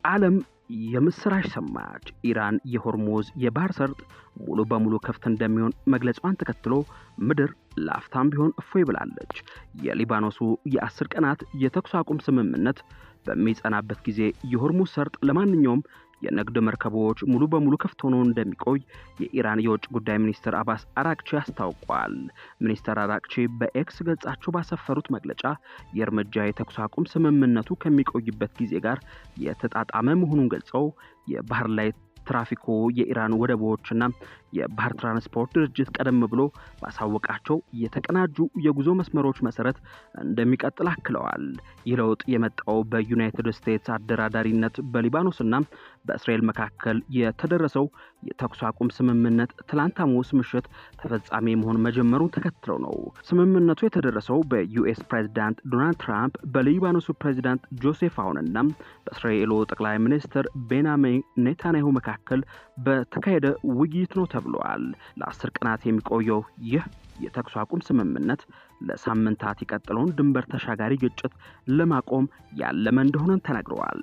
ዓለም የምስራች ሰማች። ኢራን የሆርሙዝ የባህር ሰርጥ ሙሉ በሙሉ ክፍት እንደሚሆን መግለጿን ተከትሎ ምድር ላፍታም ቢሆን እፎይ ብላለች። የሊባኖሱ የ10 ቀናት የተኩስ አቁም ስምምነት በሚጸናበት ጊዜ የሆርሙዝ ሰርጥ ለማንኛውም የንግድ መርከቦች ሙሉ በሙሉ ክፍት ሆኖ እንደሚቆይ የኢራን የውጭ ጉዳይ ሚኒስትር አባስ አራግቺ አስታውቋል። ሚኒስትር አራግቺ በኤክስ ገጻቸው ባሰፈሩት መግለጫ የእርምጃ የተኩስ አቁም ስምምነቱ ከሚቆይበት ጊዜ ጋር የተጣጣመ መሆኑን ገልጸው የባህር ላይ ትራፊኩ የኢራን ወደቦችና የባህር ትራንስፖርት ድርጅት ቀደም ብሎ ባሳወቃቸው የተቀናጁ የጉዞ መስመሮች መሰረት እንደሚቀጥል አክለዋል። ይህ ለውጥ የመጣው በዩናይትድ ስቴትስ አደራዳሪነት በሊባኖስና በእስራኤል መካከል የተደረሰው የተኩስ አቁም ስምምነት ትላንት ሐሙስ ምሽት ተፈጻሚ መሆን መጀመሩን ተከትሎ ነው። ስምምነቱ የተደረሰው በዩኤስ ፕሬዝዳንት ዶናልድ ትራምፕ በሊባኖሱ ፕሬዝዳንት ጆሴፍ አውንና በእስራኤሉ ጠቅላይ ሚኒስትር ቤንያሚን ኔታንያሁ መካከል በተካሄደ ውይይት ነው ተብሏል። ለ10 ቀናት የሚቆየው ይህ የተኩስ አቁም ስምምነት ለሳምንታት የቀጠለውን ድንበር ተሻጋሪ ግጭት ለማቆም ያለመ እንደሆነ ተነግሯል።